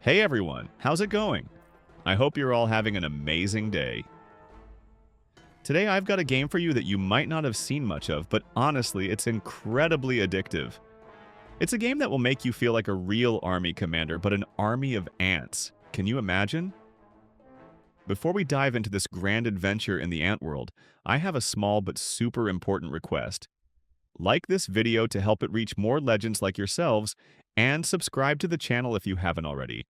Hey everyone, how's it going? I hope you're all having an amazing day. Today I've got a game for you that you might not have seen much of, but honestly, it's incredibly addictive. It's a game that will make you feel like a real army commander, but an army of ants. Can you imagine? Before we dive into this grand adventure in the ant world, I have a small but super important request. Like this video to help it reach more legends like yourselves, and subscribe to the channel if you haven't already.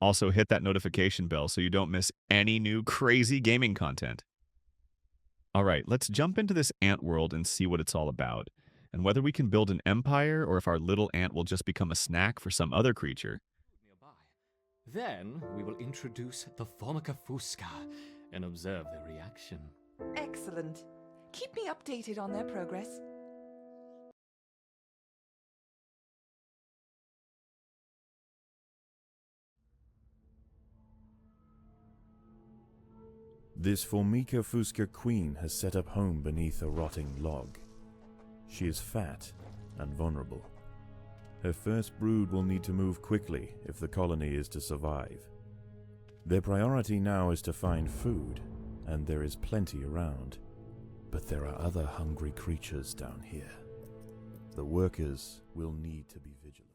Also, hit that notification bell so you don't miss any new crazy gaming content. All right, let's jump into this ant world and see what it's all about, and whether we can build an empire or if our little ant will just become a snack for some other creature. Nearby. Then we will introduce the Formica Fusca and observe their reaction. Excellent. Keep me updated on their progress. This Formica Fusca queen has set up home beneath a rotting log. She is fat and vulnerable. Her first brood will need to move quickly if the colony is to survive. Their priority now is to find food, and there is plenty around. But there are other hungry creatures down here. The workers will need to be vigilant.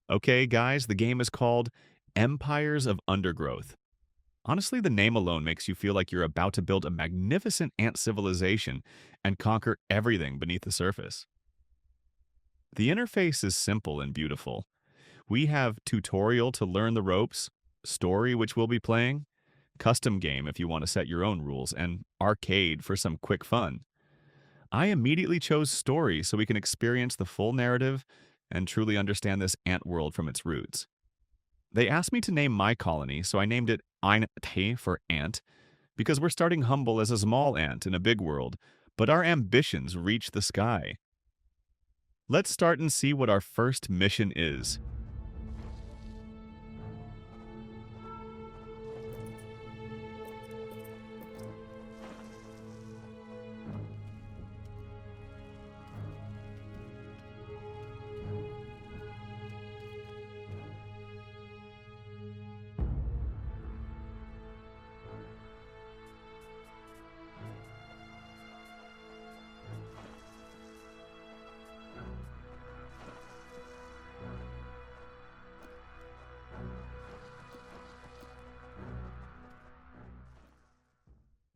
Okay, guys, the game is called Empires of Undergrowth. Honestly, the name alone makes you feel like you're about to build a magnificent ant civilization and conquer everything beneath the surface. The interface is simple and beautiful. We have tutorial to learn the ropes, story which we'll be playing, custom game if you want to set your own rules, and arcade for some quick fun. I immediately chose story so we can experience the full narrative and truly understand this ant world from its roots. They asked me to name my colony, so I named it Ein for ant, because we're starting humble as a small ant in a big world, but our ambitions reach the sky. Let's start and see what our first mission is.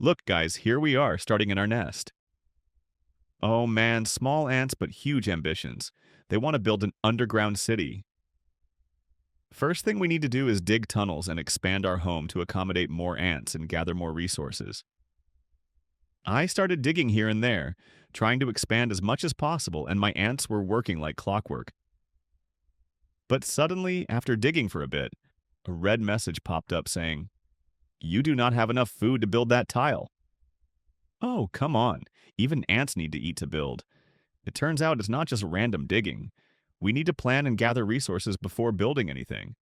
Look, guys, here we are, starting in our nest. Oh man, small ants but huge ambitions. They want to build an underground city. First thing we need to do is dig tunnels and expand our home to accommodate more ants and gather more resources. I started digging here and there, trying to expand as much as possible, and my ants were working like clockwork. But suddenly, after digging for a bit, a red message popped up saying, "You do not have enough food to build that tile." Oh, come on. Even ants need to eat to build. It turns out it's not just random digging. We need to plan and gather resources before building anything.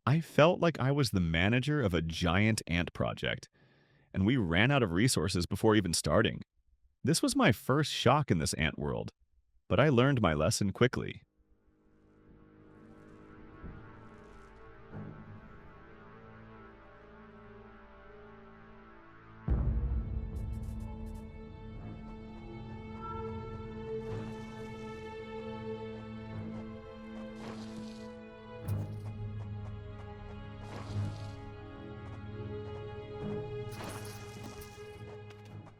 I felt like I was the manager of a giant ant project, and we ran out of resources before even starting. This was my first shock in this ant world, but I learned my lesson quickly.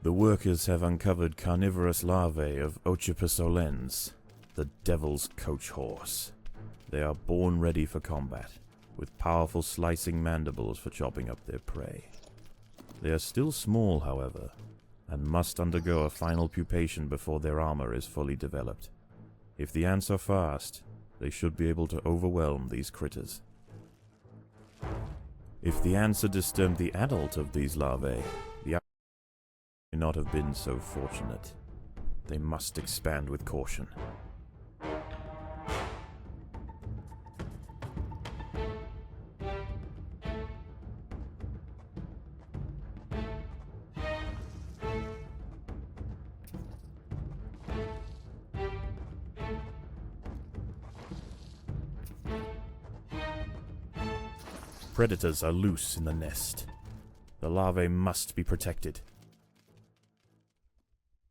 The workers have uncovered carnivorous larvae of Ocypus olens, the devil's coach horse. They are born ready for combat, with powerful slicing mandibles for chopping up their prey. They are still small, however, and must undergo a final pupation before their armor is fully developed. If the ants are fast, they should be able to overwhelm these critters. If the ants are disturbed the adult of these larvae, the may not have been so fortunate. They must expand with caution. Predators are loose in the nest. The larvae must be protected.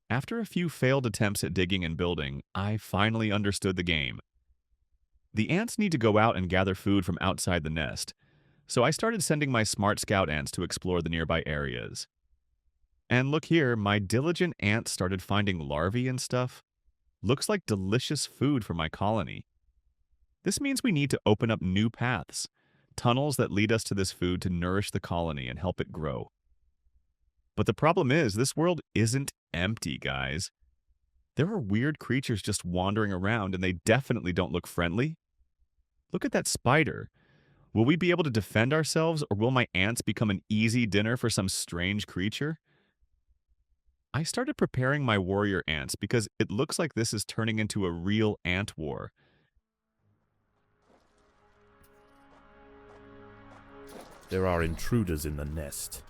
After a few failed attempts at digging and building, I finally understood the game. The ants need to go out and gather food from outside the nest, so I started sending my smart scout ants to explore the nearby areas. And look here, my diligent ants started finding larvae and stuff. Looks like delicious food for my colony. This means we need to open up new paths, tunnels that lead us to this food to nourish the colony and help it grow. But the problem is, this world isn't empty, guys. There are weird creatures just wandering around, and they definitely don't look friendly. Look at that spider. Will we be able to defend ourselves, or will my ants become an easy dinner for some strange creature? I started preparing my warrior ants because it looks like this is turning into a real ant war. There are intruders in the nest.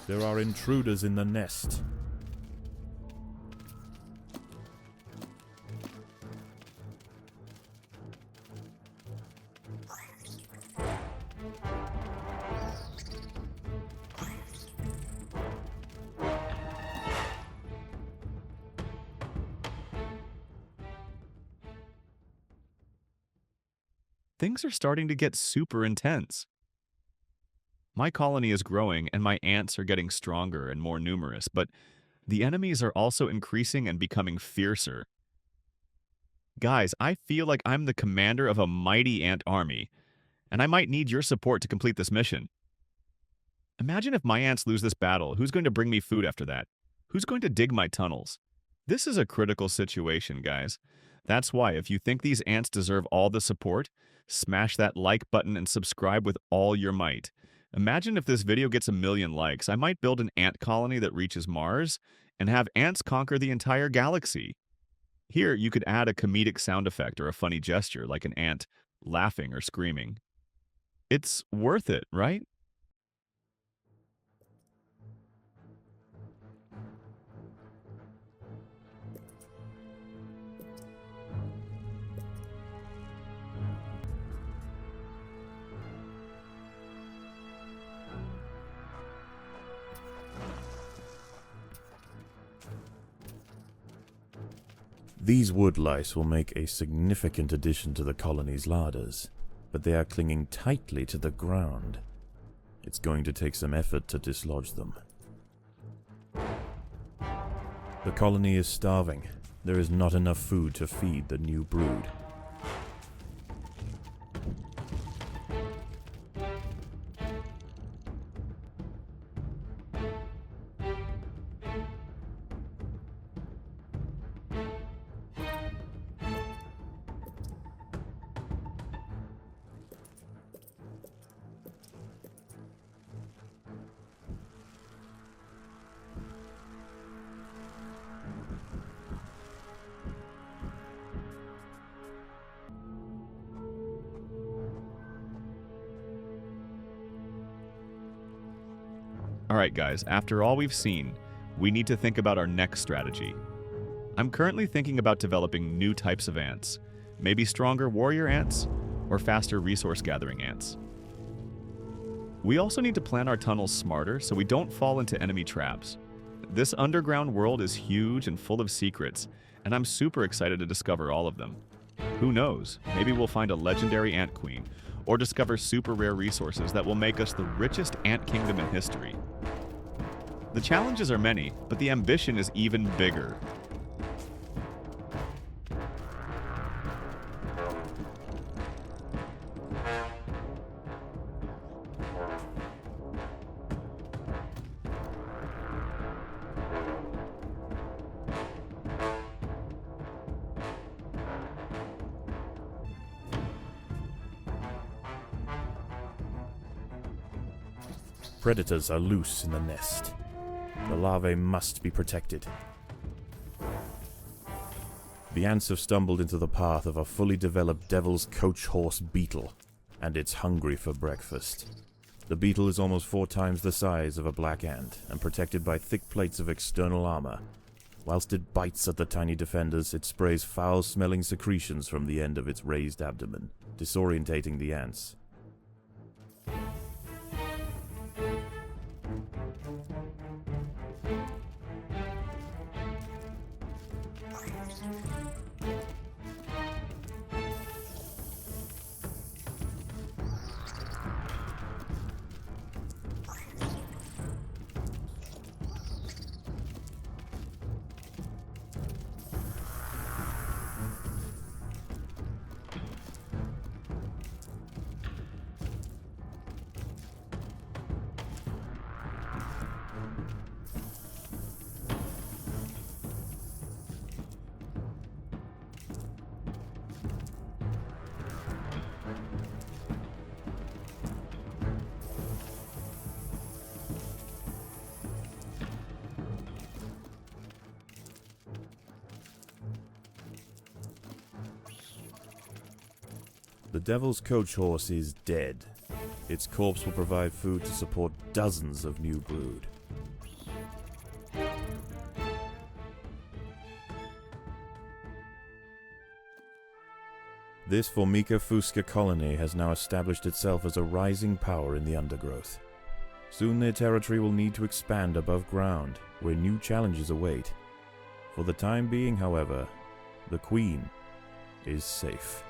There are intruders in the nest. Things are starting to get super intense. My colony is growing and my ants are getting stronger and more numerous, but the enemies are also increasing and becoming fiercer. Guys, I feel like I'm the commander of a mighty ant army, and I might need your support to complete this mission. Imagine if my ants lose this battle, who's going to bring me food after that? Who's going to dig my tunnels? This is a critical situation, guys. That's why, if you think these ants deserve all the support, smash that like button and subscribe with all your might. Imagine if this video gets 1 million likes. I might build an ant colony that reaches Mars and have ants conquer the entire galaxy. Here, you could add a comedic sound effect or a funny gesture, like an ant laughing or screaming. It's worth it, right? These wood lice will make a significant addition to the colony's larders, but they are clinging tightly to the ground. It's going to take some effort to dislodge them. The colony is starving. There is not enough food to feed the new brood. Alright guys, after all we've seen, we need to think about our next strategy. I'm currently thinking about developing new types of ants. Maybe stronger warrior ants, or faster resource gathering ants. We also need to plan our tunnels smarter so we don't fall into enemy traps. This underground world is huge and full of secrets, and I'm super excited to discover all of them. Who knows, maybe we'll find a legendary ant queen, or discover super rare resources that will make us the richest ant kingdom in history. The challenges are many, but the ambition is even bigger. Predators are loose in the nest. The larvae must be protected. The ants have stumbled into the path of a fully developed devil's coach horse beetle, and it's hungry for breakfast. The beetle is almost 4 times the size of a black ant, and protected by thick plates of external armor. Whilst it bites at the tiny defenders, it sprays foul-smelling secretions from the end of its raised abdomen, disorientating the ants. The devil's coach horse is dead. Its corpse will provide food to support dozens of new brood. This Formica fusca colony has now established itself as a rising power in the undergrowth. Soon their territory will need to expand above ground, where new challenges await. For the time being, however, the Queen is safe.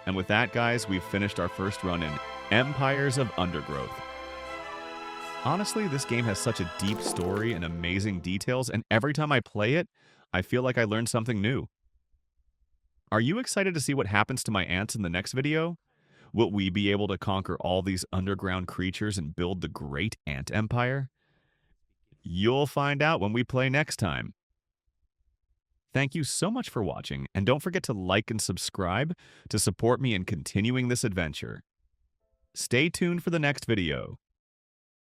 And with that, guys, we've finished our first run in Empires of Undergrowth. Honestly, this game has such a deep story and amazing details, and every time I play it, I feel like I learned something new. Are you excited to see what happens to my ants in the next video? Will we be able to conquer all these underground creatures and build the great ant empire? You'll find out when we play next time. Thank you so much for watching, and don't forget to like and subscribe to support me in continuing this adventure. Stay tuned for the next video.